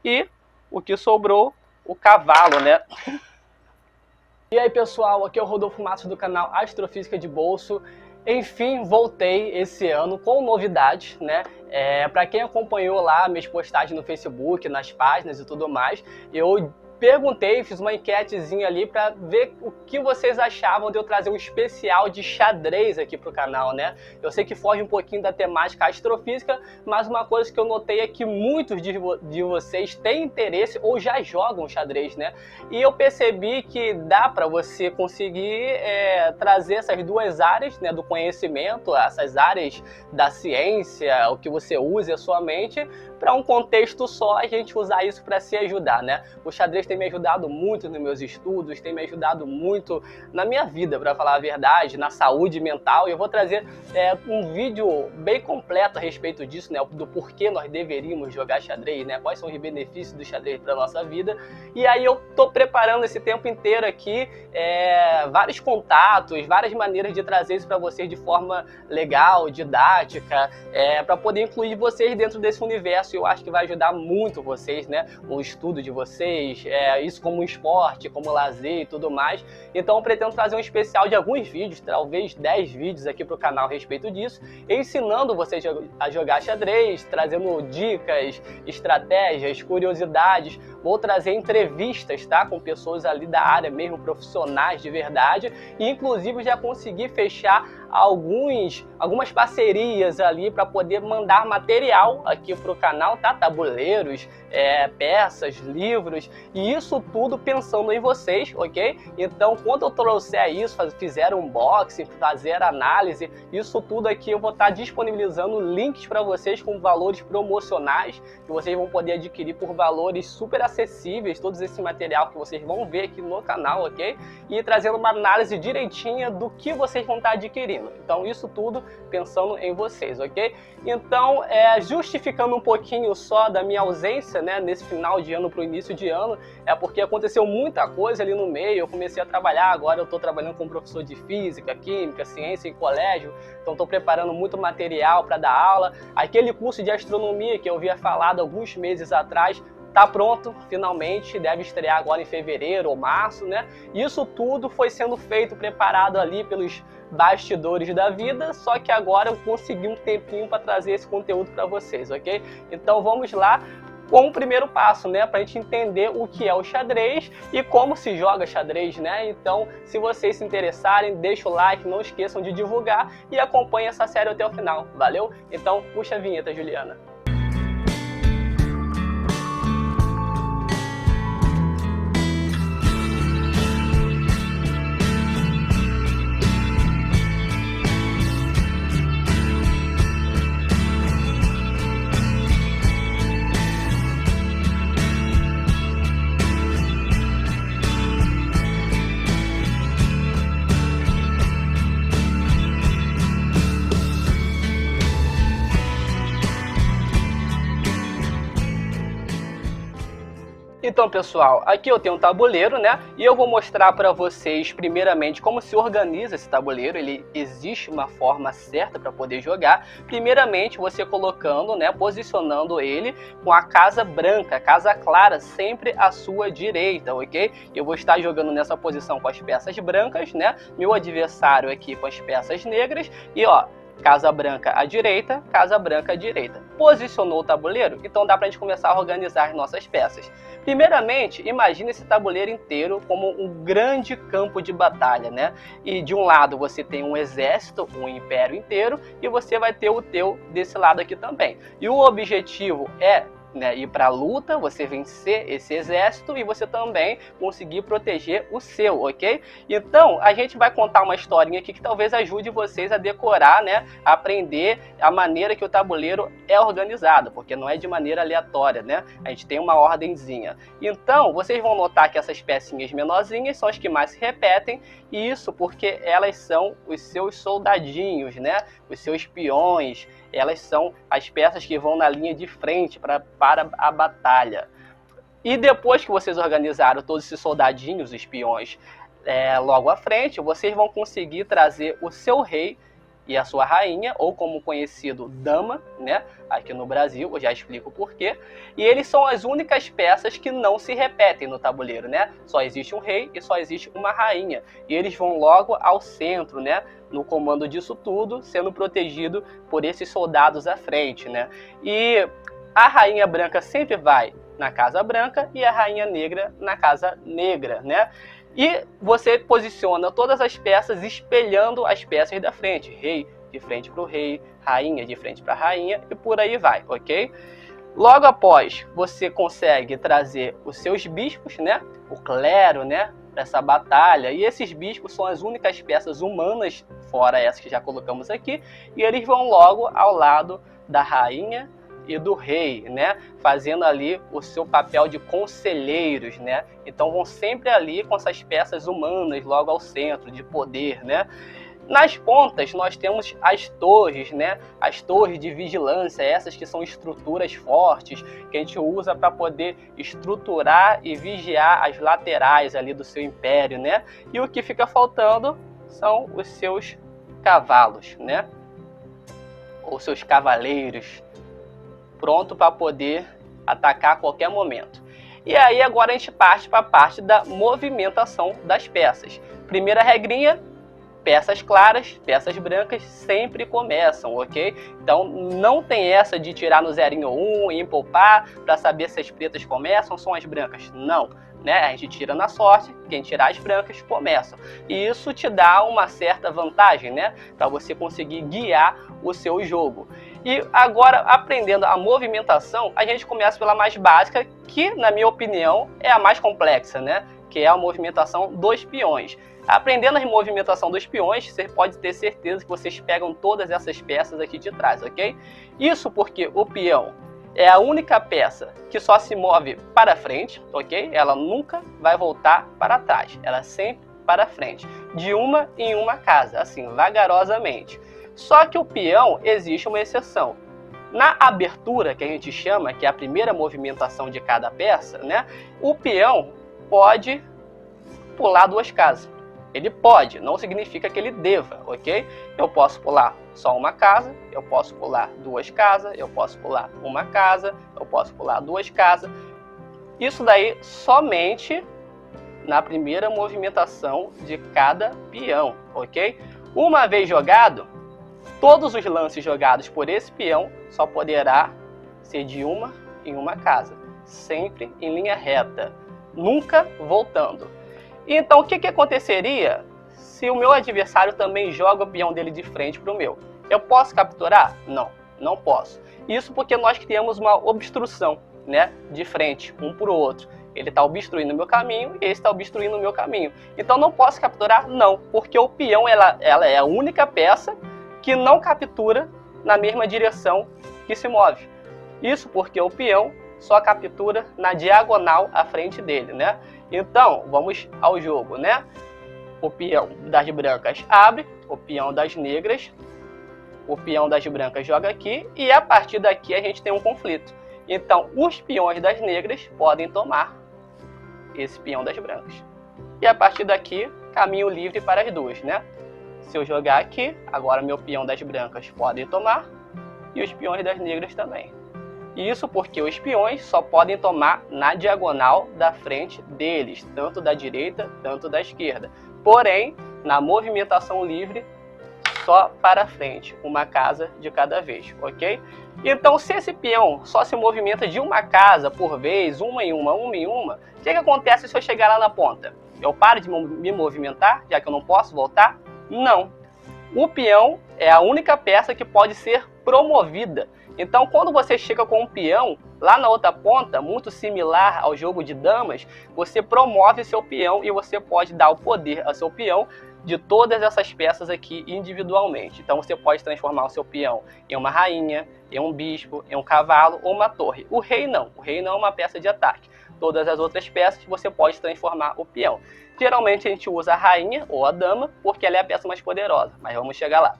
e o que sobrou, o cavalo, né? E aí pessoal, aqui é o Rodolfo Matos do canal Astrofísica de Bolso. Enfim, voltei esse ano com novidades, né? Para quem acompanhou lá minhas postagens no Facebook, nas páginas e tudo mais, eu perguntei, fiz uma enquetezinha ali para ver o que vocês achavam de eu trazer um especial de xadrez aqui pro canal, né? Eu sei que foge um pouquinho da temática astrofísica, mas uma coisa que eu notei é que muitos de vocês têm interesse ou já jogam xadrez, né? E eu percebi que dá para você conseguir trazer essas duas áreas, né, do conhecimento, essas áreas da ciência, o que você usa a sua mente, para um contexto só, a gente usar isso para se ajudar, né? O xadrez tem me ajudado muito nos meus estudos, tem me ajudado muito na minha vida, para falar a verdade, na saúde mental. E eu vou trazer um vídeo bem completo a respeito disso, né? Do porquê nós deveríamos jogar xadrez, né? Quais são os benefícios do xadrez para nossa vida. E aí eu tô preparando esse tempo inteiro aqui vários contatos, várias maneiras de trazer isso para vocês de forma legal, didática, para poder incluir vocês dentro desse universo. Eu acho que vai ajudar muito vocês, né? O estudo de vocês, isso como um esporte, como lazer e tudo mais. Então eu pretendo trazer um especial de alguns vídeos, talvez 10 vídeos aqui para o canal a respeito disso, ensinando vocês a jogar xadrez, trazendo dicas, estratégias, curiosidades. Vou trazer entrevistas, tá? Com pessoas ali da área mesmo, profissionais de verdade. E inclusive já consegui fechar algumas parcerias ali para poder mandar material aqui para o canal, tá? Tabuleiros, peças, livros, e isso tudo pensando em vocês, ok? Então, quando eu trouxer isso, fizer unboxing, fazer análise, isso tudo aqui eu vou estar disponibilizando links para vocês com valores promocionais, que vocês vão poder adquirir por valores super acessíveis, todo esse material que vocês vão ver aqui no canal, ok? E trazendo uma análise direitinha do que vocês vão estar adquirindo. Então, isso tudo pensando em vocês, ok? Então, justificando um pouquinho só da minha ausência, né, nesse final de ano para o início de ano, porque aconteceu muita coisa ali no meio. Eu comecei a trabalhar, agora eu estou trabalhando como professor de física, química, ciência em colégio, então estou preparando muito material para dar aula. Aquele curso de astronomia que eu havia falado alguns meses atrás, tá pronto, finalmente, deve estrear agora em fevereiro ou março, né? Isso tudo foi sendo feito, preparado ali pelos bastidores da vida, só que agora eu consegui um tempinho para trazer esse conteúdo para vocês, ok? Então vamos lá com o primeiro passo, né, para a gente entender o que é o xadrez e como se joga xadrez, né? Então, se vocês se interessarem, deixa o like, não esqueçam de divulgar e acompanhe essa série até o final, valeu? Então, puxa a vinheta, Juliana. Então, pessoal, aqui eu tenho um tabuleiro, né? E eu vou mostrar para vocês, primeiramente, como se organiza esse tabuleiro. Ele existe uma forma certa para poder jogar. Primeiramente, você colocando, né, posicionando ele com a casa branca, casa clara, sempre à sua direita, ok? Eu vou estar jogando nessa posição com as peças brancas, né? Meu adversário aqui com as peças negras e, ó, casa branca à direita, casa branca à direita. Posicionou o tabuleiro? Então dá para a gente começar a organizar as nossas peças. Primeiramente, imagine esse tabuleiro inteiro como um grande campo de batalha, né? E de um lado você tem um exército, um império inteiro, e você vai ter o teu desse lado aqui também. E o objetivo é, né, ir para a luta, você vencer esse exército e você também conseguir proteger o seu, ok? Então, a gente vai contar uma historinha aqui que talvez ajude vocês a decorar, né, a aprender a maneira que o tabuleiro é organizado, porque não é de maneira aleatória, né? A gente tem uma ordenzinha. Então, vocês vão notar que essas pecinhas menorzinhas são as que mais se repetem, e isso porque elas são os seus soldadinhos, né? Os seus peões. Elas são as peças que vão na linha de frente para a batalha. E depois que vocês organizaram todos esses soldadinhos, os peões, logo à frente, vocês vão conseguir trazer o seu rei e a sua rainha, ou como conhecido, dama, né? Aqui no Brasil, eu já explico por quê. E eles são as únicas peças que não se repetem no tabuleiro, né? Só existe um rei e só existe uma rainha. E eles vão logo ao centro, né? No comando disso tudo, sendo protegido por esses soldados à frente, né? E a rainha branca sempre vai na casa branca e a rainha negra na casa negra, né? E você posiciona todas as peças espelhando as peças da frente. Rei de frente para o rei, rainha de frente para a rainha e por aí vai, ok? Logo após, você consegue trazer os seus bispos, né? O clero, né? Para essa batalha. E esses bispos são as únicas peças humanas, fora essas que já colocamos aqui. E eles vão logo ao lado da rainha e do rei, né? Fazendo ali o seu papel de conselheiros, né? Então vão sempre ali com essas peças humanas logo ao centro de poder, né? Nas pontas nós temos as torres, né? As torres de vigilância, essas que são estruturas fortes que a gente usa para poder estruturar e vigiar as laterais ali do seu império, né? E o que fica faltando são os seus cavalos, né? Ou seus cavaleiros, pronto para poder atacar a qualquer momento. E aí agora a gente parte para a parte da movimentação das peças. Primeira regrinha, peças claras, peças brancas sempre começam, ok? Então não tem essa de tirar no 0 ou 1 e empolpar para saber se as pretas começam ou são as brancas. Não, né? A gente tira na sorte, quem tirar as brancas começam. E isso te dá uma certa vantagem, né? Para você conseguir guiar o seu jogo. E agora, aprendendo a movimentação, a gente começa pela mais básica, que na minha opinião é a mais complexa, né? Que é a movimentação dos peões. Aprendendo a movimentação dos peões, você pode ter certeza que vocês pegam todas essas peças aqui de trás, ok? Isso porque o peão é a única peça que só se move para frente, ok? Ela nunca vai voltar para trás, ela sempre para frente, de uma em uma casa, assim, vagarosamente. Só que o peão existe uma exceção. Na abertura, que a gente chama, que é a primeira movimentação de cada peça, né? O peão pode pular 2 casas. Ele pode, não significa que ele deva, ok? Eu posso pular só uma casa, eu posso pular 2 casas, eu posso pular uma casa, eu posso pular 2 casas. Isso daí somente na primeira movimentação de cada peão, ok? Uma vez jogado, todos os lances jogados por esse peão só poderá ser de uma em uma casa, sempre em linha reta, nunca voltando. Então o que aconteceria se o meu adversário também joga o peão dele de frente para o meu? Eu posso capturar? Não, não posso. Isso porque nós criamos uma obstrução, né, de frente, um para o outro. Ele está obstruindo o meu caminho e esse está obstruindo o meu caminho. Então não posso capturar? Não, porque o peão ela é a única peça que não captura na mesma direção que se move. Isso porque o peão só captura na diagonal à frente dele, né? Então, vamos ao jogo, né? O peão das brancas abre, o peão das negras, o peão das brancas joga aqui e a partir daqui a gente tem um conflito. Então, os peões das negras podem tomar esse peão das brancas. E a partir daqui, caminho livre para as duas, né? Se eu jogar aqui, agora meu peão das brancas pode tomar e os peões das negras também. Isso porque os peões só podem tomar na diagonal da frente deles, tanto da direita, tanto da esquerda. Porém, na movimentação livre, só para frente, uma casa de cada vez, ok? Então, se esse peão só se movimenta de uma casa por vez, uma em uma, o que acontece se eu chegar lá na ponta? Eu paro de me movimentar, já que eu não posso voltar? Não. O peão é a única peça que pode ser promovida. Então, quando você chega com um peão lá na outra ponta, muito similar ao jogo de damas, você promove seu peão e você pode dar o poder ao seu peão de todas essas peças aqui individualmente. Então, você pode transformar o seu peão em uma rainha, em um bispo, em um cavalo ou uma torre. O rei não. O rei não é uma peça de ataque. Todas as outras peças você pode transformar o peão. Geralmente a gente usa a rainha ou a dama porque ela é a peça mais poderosa, mas vamos chegar lá.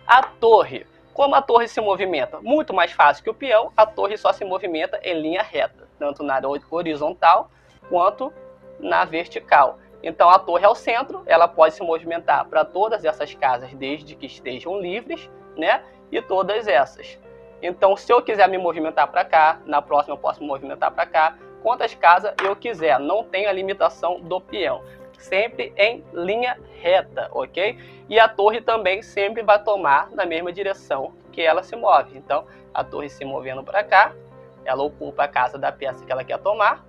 A torre. Como a torre se movimenta muito mais fácil que o peão, a torre só se movimenta em linha reta, tanto na horizontal quanto na vertical. Então a torre é o centro, ela pode se movimentar para todas essas casas desde que estejam livres, né? E todas essas. Então se eu quiser me movimentar para cá, na próxima eu posso me movimentar para cá, quantas casas eu quiser, não tem a limitação do peão. Sempre em linha reta, ok? E a torre também sempre vai tomar na mesma direção que ela se move. Então a torre se movendo para cá, ela ocupa a casa da peça que ela quer tomar,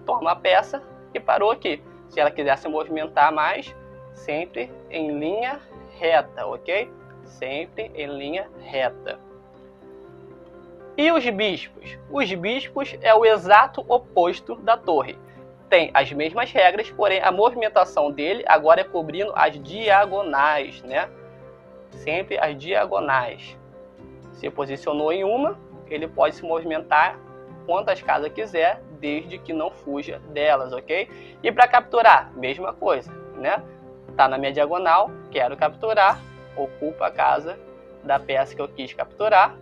toma a peça e parou aqui. Se ela quiser se movimentar mais, sempre em linha reta, ok? Sempre em linha reta. E os bispos? Os bispos é o exato oposto da torre. Tem as mesmas regras, porém a movimentação dele agora é cobrindo as diagonais, né? Sempre as diagonais. Se posicionou em uma, ele pode se movimentar quantas casas quiser, desde que não fuja delas, ok? E para capturar, mesma coisa, né? Tá na minha diagonal, quero capturar, ocupa a casa da peça que eu quis capturar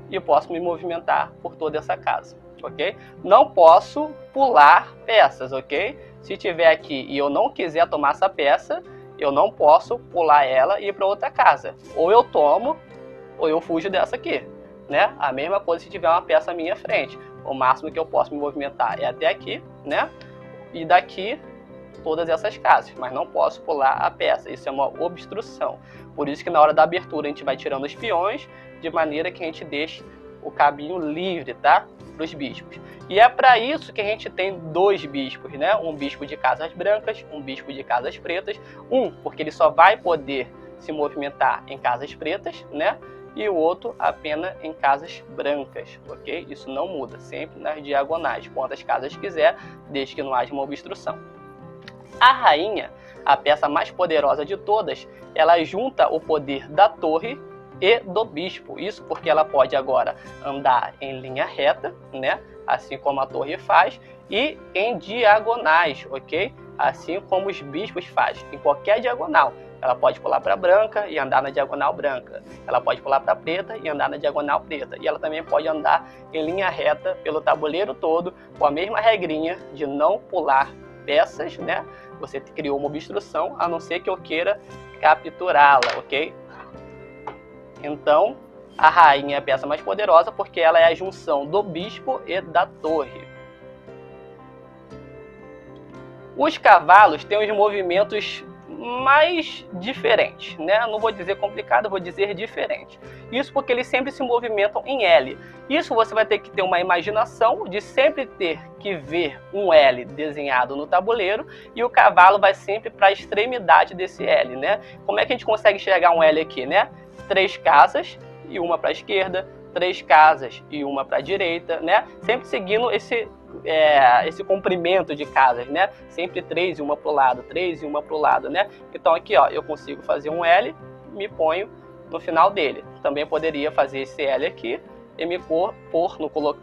e eu posso me movimentar por toda essa casa, ok? Não posso pular peças, ok? Se tiver aqui e eu não quiser tomar essa peça, eu não posso pular ela e ir para outra casa. Ou eu tomo, ou eu fujo dessa aqui, né? A mesma coisa se tiver uma peça à minha frente. O máximo que eu posso me movimentar é até aqui, né? E daqui todas essas casas, mas não posso pular a peça. Isso é uma obstrução. Por isso que na hora da abertura a gente vai tirando os peões, de maneira que a gente deixe o caminho livre, tá? Para os bispos. E é para isso que a gente tem dois bispos, né? Um bispo de casas brancas, um bispo de casas pretas. Um, porque ele só vai poder se movimentar em casas pretas, né? E o outro apenas em casas brancas, ok? Isso não muda, sempre nas diagonais, quantas casas quiser, desde que não haja uma obstrução. A rainha, a peça mais poderosa de todas, ela junta o poder da torre e do bispo. Isso porque ela pode agora andar em linha reta, né? Assim como a torre faz, e em diagonais, ok? Assim como os bispos fazem, em qualquer diagonal. Ela pode pular para branca e andar na diagonal branca. Ela pode pular para preta e andar na diagonal preta. E ela também pode andar em linha reta pelo tabuleiro todo, com a mesma regrinha de não pular peças, né? Você criou uma obstrução, a não ser que eu queira capturá-la, ok? Então, a rainha é a peça mais poderosa porque ela é a junção do bispo e da torre. Os cavalos têm os movimentos mais diferentes, né? Não vou dizer complicado, vou dizer diferente. Isso porque eles sempre se movimentam em L. Isso você vai ter que ter uma imaginação de sempre ter que ver um L desenhado no tabuleiro e o cavalo vai sempre para a extremidade desse L, né? Como é que a gente consegue enxergar um L aqui, né? 3 casas e uma para a esquerda, 3 casas e uma para a direita, né? Sempre seguindo esse comprimento de casas, né? Sempre 3 e uma para o lado, 3 e uma para o lado, né? Então aqui, ó, eu consigo fazer um L, me ponho no final dele. Também poderia fazer esse L aqui e me pôr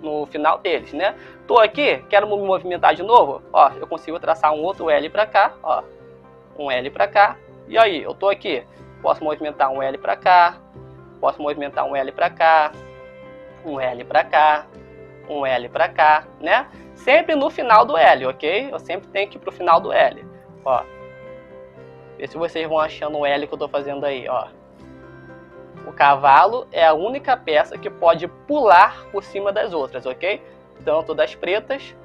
no final deles, né? Tô aqui, quero me movimentar de novo, ó, eu consigo traçar um outro L para cá, ó, um L para cá. E aí, eu tô aqui, posso movimentar um L para cá, posso movimentar um L para cá, um L para cá, um L para cá, né? Sempre no final do L, ok? Eu sempre tenho que ir pro final do L, ó. Vê se vocês vão achando o L que eu tô fazendo aí, ó. O cavalo é a única peça que pode pular por cima das outras, ok? Tanto das pretas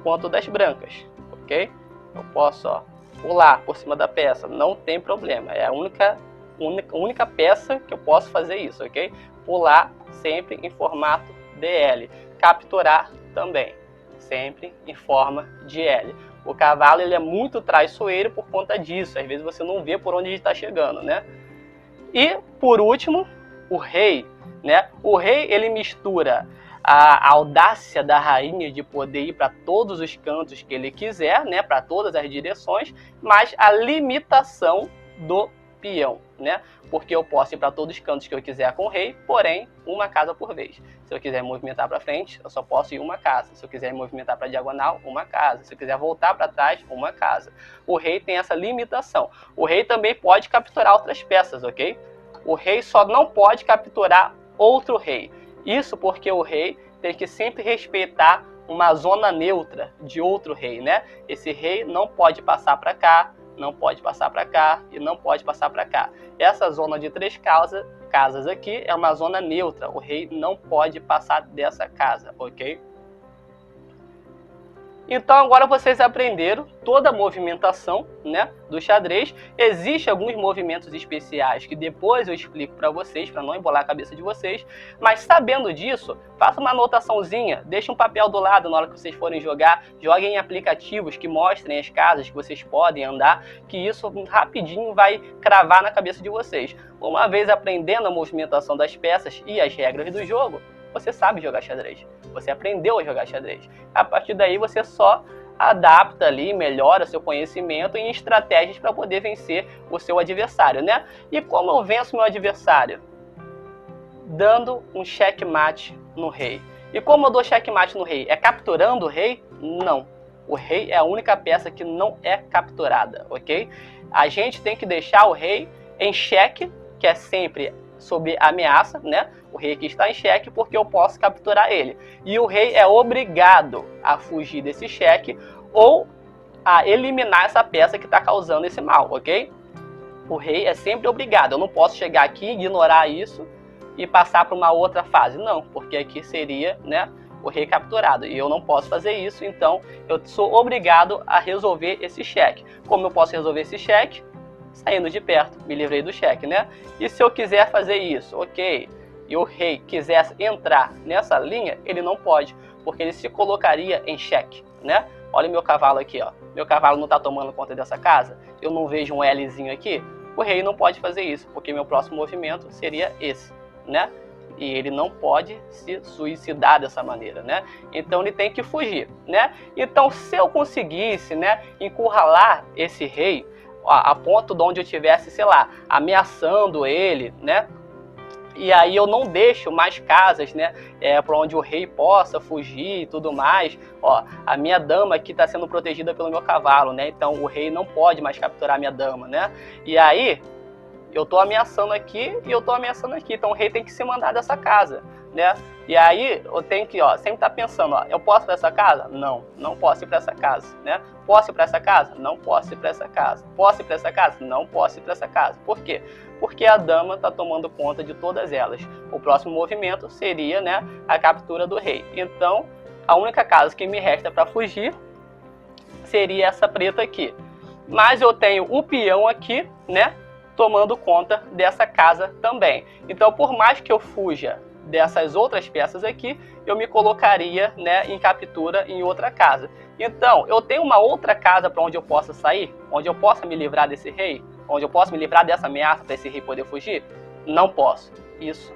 quanto das brancas, ok? Eu posso, ó, pular por cima da peça, não tem problema. É a única peça que eu posso fazer isso, ok? Pular sempre em formato de L. Capturar também, sempre em forma de L. O cavalo ele é muito traiçoeiro por conta disso. Às vezes você não vê por onde ele está chegando, né? E, por último, o rei, né? O rei, ele mistura a audácia da rainha de poder ir para todos os cantos que ele quiser, né? Para todas as direções, mas a limitação do peão, né? Porque eu posso ir para todos os cantos que eu quiser com o rei, porém, uma casa por vez. Se eu quiser movimentar para frente, eu só posso ir uma casa. Se eu quiser movimentar para diagonal, uma casa. Se eu quiser voltar para trás, uma casa. O rei tem essa limitação. O rei também pode capturar outras peças, ok? O rei só não pode capturar outro rei. Isso porque o rei tem que sempre respeitar uma zona neutra de outro rei, né? Esse rei não pode passar para cá, não pode passar para cá e não pode passar para cá. Essa zona de 3 casas aqui é uma zona neutra. O rei não pode passar dessa casa, ok? Então agora vocês aprenderam toda a movimentação, né, do xadrez. Existem alguns movimentos especiais que depois eu explico para vocês, para não embolar a cabeça de vocês. Mas sabendo disso, faça uma anotaçãozinha, deixe um papel do lado na hora que vocês forem jogar. Joguem em aplicativos que mostrem as casas que vocês podem andar, que isso rapidinho vai cravar na cabeça de vocês. Uma vez aprendendo a movimentação das peças e as regras do jogo, você sabe jogar xadrez. Você aprendeu a jogar xadrez. A partir daí você só adapta ali, melhora seu conhecimento em estratégias para poder vencer o seu adversário, né? E como eu venço meu adversário? Dando um checkmate no rei. E como eu dou checkmate no rei? É capturando o rei? Não. O rei é a única peça que não é capturada, ok? A gente tem que deixar o rei em xeque, que é sempre sob ameaça, né? O rei aqui está em xeque porque eu posso capturar ele. E o rei é obrigado a fugir desse xeque ou a eliminar essa peça que está causando esse mal, ok? O rei é sempre obrigado. Eu não posso chegar aqui, ignorar isso e passar para uma outra fase. Não, porque aqui seria, né, o rei capturado. E eu não posso fazer isso, então eu sou obrigado a resolver esse xeque. Como eu posso resolver esse xeque? Saindo de perto, me livrei do xeque, né? E se eu quiser fazer isso, ok, e o rei quisesse entrar nessa linha, ele não pode, porque ele se colocaria em xeque, né? Olha o meu cavalo aqui, ó. Meu cavalo não está tomando conta dessa casa, eu não vejo um Lzinho aqui, o rei não pode fazer isso, porque meu próximo movimento seria esse, né? E ele não pode se suicidar dessa maneira, né? Então ele tem que fugir, né? Então se eu conseguisse, né, encurralar esse rei, a ponto de onde eu estivesse, sei lá, ameaçando ele, né? E aí eu não deixo mais casas, né, para onde o rei possa fugir e tudo mais. Ó, a minha dama aqui está sendo protegida pelo meu cavalo, né? Então o rei não pode mais capturar a minha dama, né? E aí eu tô ameaçando aqui e eu tô ameaçando aqui. Então o rei tem que se mandar dessa casa, né? E aí eu tenho que, ó, sempre estar pensando, ó, eu posso ir para essa casa? Não, não posso ir para essa casa, né? Posso ir para essa casa? Não posso ir para essa casa. Posso ir para essa casa? Não posso ir para essa casa. Por quê? Porque a dama está tomando conta de todas elas. O próximo movimento seria, né, a captura do rei. Então, a única casa que me resta para fugir seria essa preta aqui. Mas eu tenho o peão aqui, né, tomando conta dessa casa também. Então, por mais que eu fuja dessas outras peças aqui, eu me colocaria, né, em captura em outra casa. Então, eu tenho uma outra casa para onde eu possa sair, onde eu possa me livrar desse rei, onde eu possa me livrar dessa ameaça para esse rei poder fugir? Não posso. Isso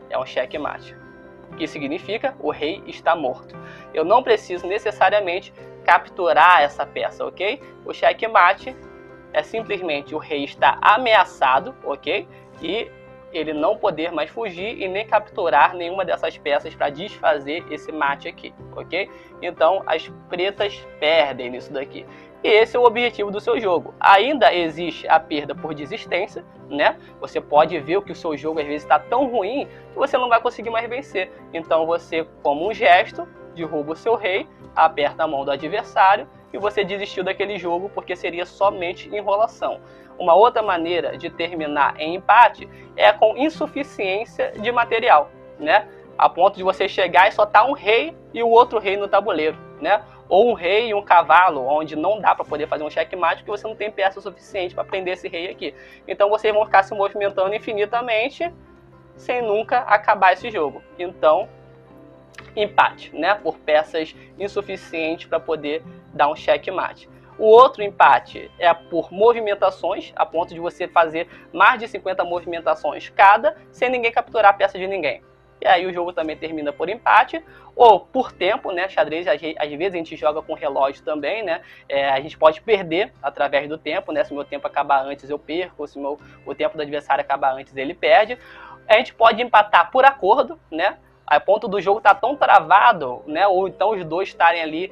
é um checkmate. O que significa? O rei está morto. Eu não preciso necessariamente capturar essa peça, ok? O checkmate é simplesmente o rei estar ameaçado, ok? E ele não poder mais fugir e nem capturar nenhuma dessas peças para desfazer esse mate aqui, ok? Então as pretas perdem nisso daqui. E esse é o objetivo do seu jogo. Ainda existe a perda por desistência, né? Você pode ver que o seu jogo às vezes está tão ruim que você não vai conseguir mais vencer. Então você, como um gesto, derruba o seu rei, aperta a mão do adversário e você desistiu daquele jogo porque seria somente enrolação. Uma outra maneira de terminar em empate é com insuficiência de material, né? A ponto de você chegar e só tá um rei e o outro rei no tabuleiro, né? Ou um rei e um cavalo, onde não dá para poder fazer um checkmate porque você não tem peça suficiente para prender esse rei aqui. Então vocês vão ficar se movimentando infinitamente sem nunca acabar esse jogo. Então, empate, né? Por peças insuficientes para poder dar um checkmate. O outro empate é por movimentações, a ponto de você fazer mais de 50 movimentações cada, sem ninguém capturar a peça de ninguém. E aí o jogo também termina por empate, ou por tempo, né? Xadrez, às vezes a gente joga com relógio também, né? A gente pode perder através do tempo, né? Se o meu tempo acabar antes, eu perco. Se o tempo do adversário acabar antes, ele perde. A gente pode empatar por acordo, né? A ponto do jogo estar tão travado, né? Ou então os dois estarem ali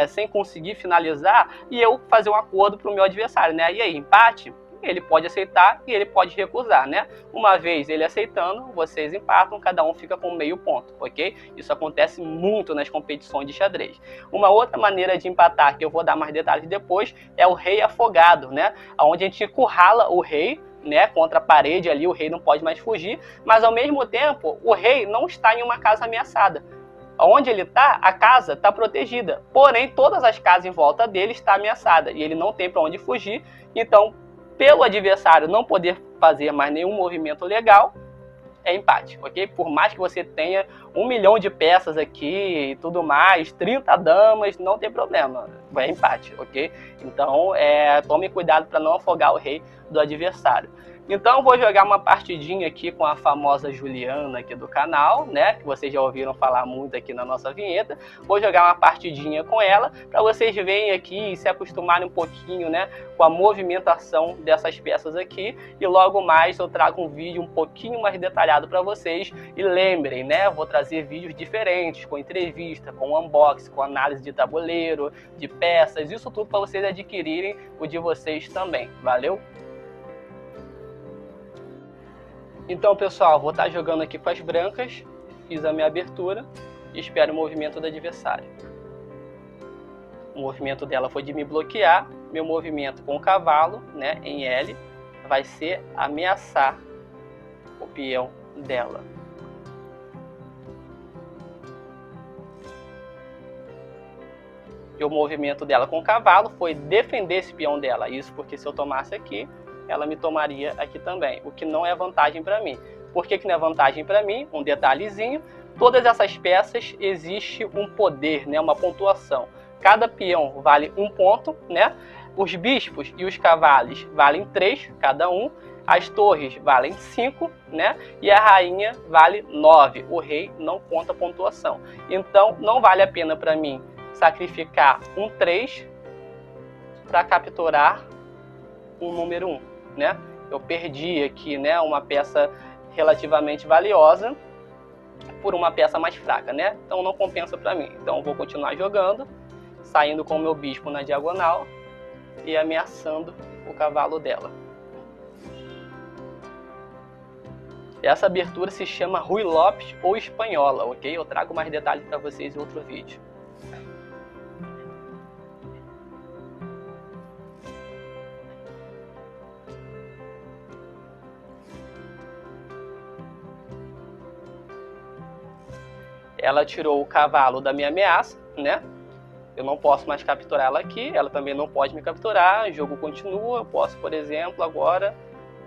sem conseguir finalizar e eu fazer um acordo para o meu adversário, né? E aí, empate? ele pode aceitar e ele pode recusar, né? Uma vez ele aceitando, vocês empatam, cada um fica com meio ponto, ok? Isso acontece muito nas competições de xadrez. Uma outra maneira de empatar, que eu vou dar mais detalhes depois, é o rei afogado, né? Onde a gente encurrala o rei, né, contra a parede ali, o rei não pode mais fugir, mas ao mesmo tempo o rei não está em uma casa ameaçada. Onde ele está, a casa está protegida, porém todas as casas em volta dele estão ameaçadas e ele não tem para onde fugir. Então, pelo adversário não poder fazer mais nenhum movimento legal, é empate, ok? Por mais que você tenha 1 milhão de peças aqui e tudo mais, 30 damas, não tem problema, é empate, ok? Então, tome cuidado para não afogar o rei do adversário. Então, vou jogar uma partidinha aqui com a famosa Juliana aqui do canal, né? Que vocês já ouviram falar muito aqui na nossa vinheta. Vou jogar uma partidinha com ela para vocês verem aqui e se acostumarem um pouquinho, né? Com a movimentação dessas peças aqui. E logo mais eu trago um vídeo um pouquinho mais detalhado para vocês. E lembrem, né? Eu vou trazer vídeos diferentes, com entrevista, com unboxing, com análise de tabuleiro, de peças. Isso tudo para vocês adquirirem o de vocês também. Valeu? Então, pessoal, vou estar jogando aqui com as brancas, fiz a minha abertura e espero o movimento do adversário. O movimento dela foi de me bloquear, meu movimento com o cavalo, né, em L, vai ser ameaçar o peão dela. E o movimento dela com o cavalo foi defender esse peão dela, isso porque se eu tomasse aqui, ela me tomaria aqui também, o que não é vantagem para mim. Por que não é vantagem para mim? Um detalhezinho, todas essas peças existe um poder, né, uma pontuação. Cada peão vale 1 ponto, né? Os bispos e os cavalos valem 3 cada um, as torres valem 5, né? E a rainha vale 9. O rei não conta pontuação. Então não vale a pena para mim sacrificar um 3 para capturar um número 1. Né? Eu perdi aqui, né, uma peça relativamente valiosa por uma peça mais fraca, né? Então não compensa para mim. Então eu vou continuar jogando, saindo com o meu bispo na diagonal e ameaçando o cavalo dela. Essa abertura se chama Ruy Lopes ou Espanhola, ok? Eu trago mais detalhes para vocês em outro vídeo. Ela tirou o cavalo da minha ameaça, né? Eu não posso mais capturar ela aqui, ela também não pode me capturar, o jogo continua, eu posso, por exemplo, agora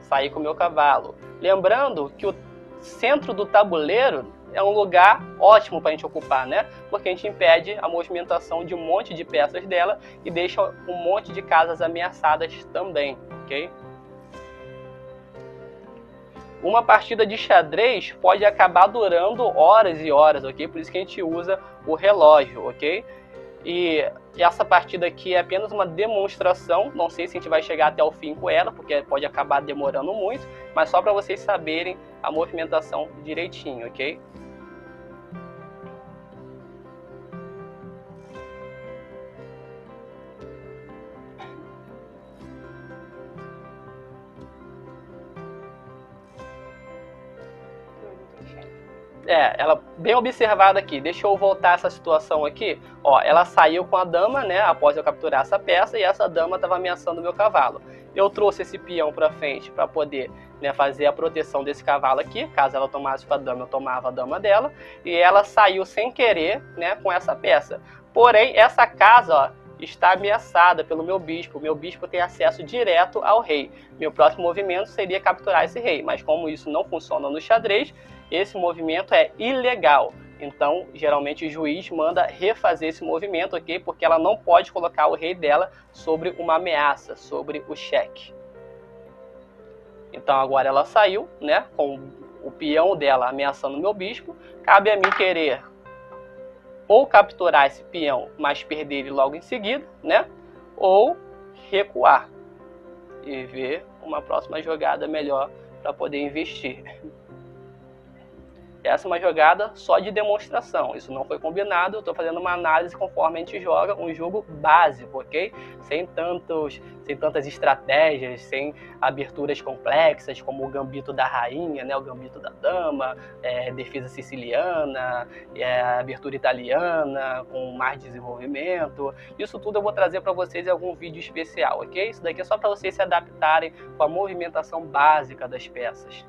sair com o meu cavalo. Lembrando que o centro do tabuleiro é um lugar ótimo para a gente ocupar, né? Porque a gente impede a movimentação de um monte de peças dela e deixa um monte de casas ameaçadas também, ok? Uma partida de xadrez pode acabar durando horas e horas, ok? Por isso que a gente usa o relógio, ok? E essa partida aqui é apenas uma demonstração, não sei se a gente vai chegar até o fim com ela, porque pode acabar demorando muito, mas só para vocês saberem a movimentação direitinho, ok? Ela bem observada aqui. Deixa eu voltar essa situação aqui. Ó, ela saiu com a dama, né, após eu capturar essa peça, e essa dama estava ameaçando o meu cavalo. Eu trouxe esse peão para frente para poder, né, fazer a proteção desse cavalo aqui. Caso ela tomasse com a dama, eu tomava a dama dela. E ela saiu sem querer, né, com essa peça. Porém, essa casa, ó, está ameaçada pelo meu bispo. O meu bispo tem acesso direto ao rei. Meu próximo movimento seria capturar esse rei. Mas como isso não funciona no xadrez, esse movimento é ilegal. Então, geralmente o juiz manda refazer esse movimento, ok? Porque ela não pode colocar o rei dela sobre uma ameaça, sobre o cheque. Então agora ela saiu, né? Com o peão dela ameaçando o meu bispo. Cabe a mim querer ou capturar esse peão, mas perder ele logo em seguida, né? Ou recuar e ver uma próxima jogada melhor para poder investir. Essa é uma jogada só de demonstração, isso não foi combinado, eu estou fazendo uma análise conforme a gente joga um jogo básico, ok? Sem tantas estratégias, sem aberturas complexas, como o gambito da rainha, né? O gambito da dama, defesa siciliana, abertura italiana, com mais desenvolvimento. Isso tudo eu vou trazer para vocês em algum vídeo especial, ok? Isso daqui é só para vocês se adaptarem com a movimentação básica das peças.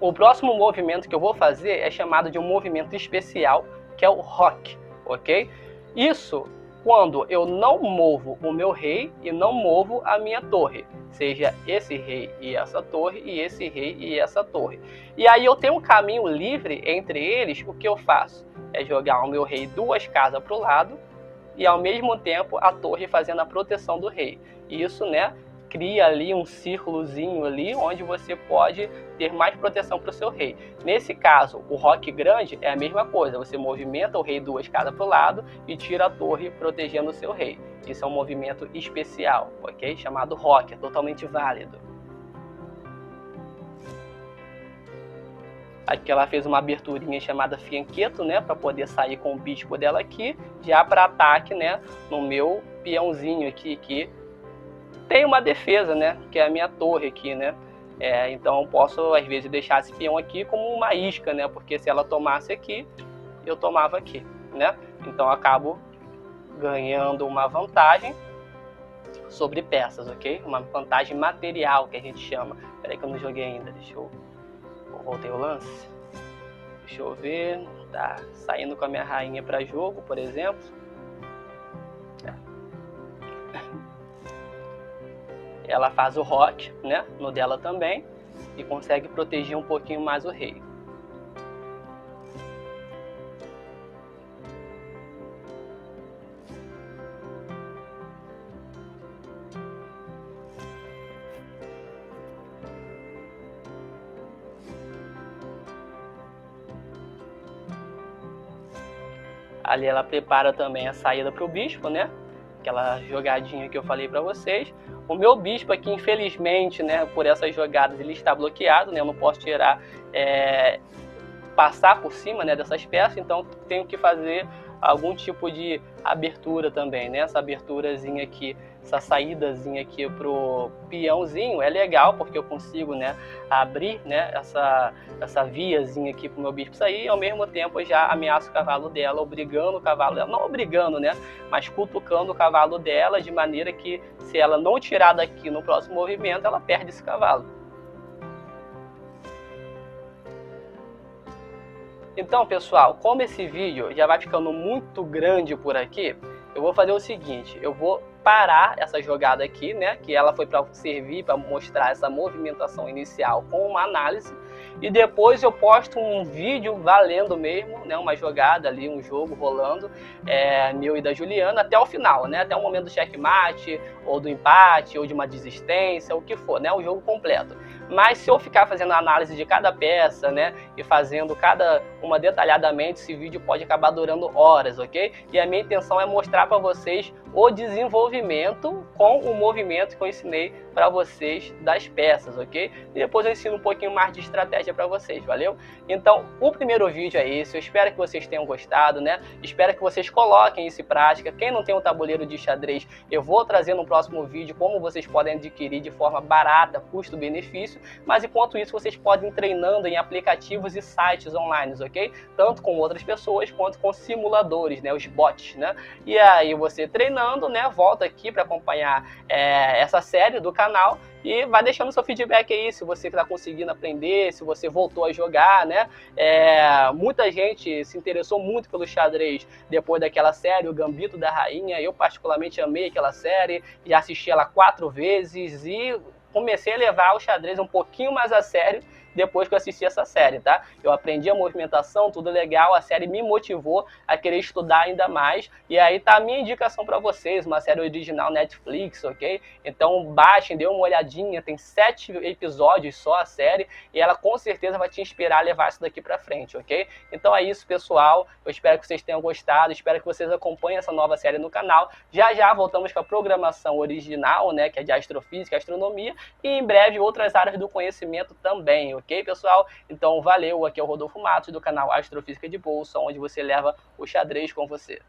O próximo movimento que eu vou fazer é chamado de um movimento especial, que é o roque, ok? Isso quando eu não movo o meu rei e não movo a minha torre, seja esse rei e essa torre, e esse rei e essa torre. E aí eu tenho um caminho livre entre eles, o que eu faço? É jogar o meu rei 2 casas para o lado e ao mesmo tempo a torre fazendo a proteção do rei. Isso, né, cria ali um círculozinho ali onde você pode ter mais proteção para o seu rei. Nesse caso, o roque grande é a mesma coisa, você movimenta o rei 2 casas para o lado e tira a torre protegendo o seu rei. Isso é um movimento especial, ok? Chamado roque, é totalmente válido. Aqui ela fez uma aberturinha chamada fianchetto, né, para poder sair com o bispo dela aqui, já para ataque, né, no meu peãozinho aqui, que tem uma defesa, né, que é a minha torre aqui, né, então eu posso às vezes deixar esse peão aqui como uma isca, né, porque se ela tomasse aqui, eu tomava aqui, né, então eu acabo ganhando uma vantagem sobre peças, ok? Uma vantagem material que a gente chama. Peraí que eu não joguei ainda, voltei o lance, deixa eu ver, tá saindo com a minha rainha para jogo, por exemplo. Ela faz o roque, né, no dela também, e consegue proteger um pouquinho mais o rei. Ali ela prepara também a saída para o bispo, né? Aquela jogadinha que eu falei para vocês. O meu bispo aqui, infelizmente, né, por essas jogadas, ele está bloqueado, né? Eu não posso tirar, passar por cima, né, dessas peças, então tenho que fazer algum tipo de abertura também, né? Essa aberturazinha aqui, essa saídazinha aqui pro peãozinho é legal, porque eu consigo, né, abrir, né, essa viazinha aqui pro meu bispo sair, e ao mesmo tempo eu já ameaço o cavalo dela, obrigando o cavalo dela, não obrigando, né, mas cutucando o cavalo dela, de maneira que se ela não tirar daqui no próximo movimento, ela perde esse cavalo. Então, pessoal, como esse vídeo já vai ficando muito grande por aqui, eu vou fazer o seguinte, eu vou parar essa jogada aqui, né, que ela foi para servir, para mostrar essa movimentação inicial com uma análise, e depois eu posto um vídeo valendo mesmo, né, uma jogada ali, um jogo rolando, meu e da Juliana, até o final, né, até o momento do checkmate, ou do empate, ou de uma desistência, o que for, né, o jogo completo. Mas se eu ficar fazendo a análise de cada peça, né, e fazendo cada uma detalhadamente, esse vídeo pode acabar durando horas, ok? E a minha intenção é mostrar para vocês o desenvolvimento com o movimento que eu ensinei para vocês das peças, ok? E depois eu ensino um pouquinho mais de estratégia para vocês, valeu? Então, o primeiro vídeo é esse, eu espero que vocês tenham gostado, né? Espero que vocês coloquem isso em prática. Quem não tem um tabuleiro de xadrez, eu vou trazer no próximo vídeo como vocês podem adquirir de forma barata, custo-benefício, mas enquanto isso vocês podem ir treinando em aplicativos e sites online, ok? Tanto com outras pessoas quanto com simuladores, né? Os bots, né? E aí você treinando, né? Volta aqui para acompanhar essa série do canal e vai deixando seu feedback aí, se você está conseguindo aprender, se você voltou a jogar, né? Muita gente se interessou muito pelo xadrez depois daquela série, o Gambito da Rainha. Eu particularmente amei aquela série, já assisti ela 4 vezes e comecei a levar o xadrez um pouquinho mais a sério depois que eu assisti essa série, tá? Eu aprendi a movimentação, tudo legal, a série me motivou a querer estudar ainda mais, e aí tá a minha indicação para vocês, uma série original Netflix, ok? Então baixem, dê uma olhadinha, tem 7 episódios só a série, e ela com certeza vai te inspirar a levar isso daqui pra frente, ok? Então é isso, pessoal, eu espero que vocês tenham gostado, espero que vocês acompanhem essa nova série no canal. Já já voltamos com a programação original, né, que é de astrofísica, astronomia, e em breve outras áreas do conhecimento também, ok, pessoal? Então valeu, aqui é o Rodolfo Matos do canal Astrofísica de Bolsa, onde você leva o xadrez com você.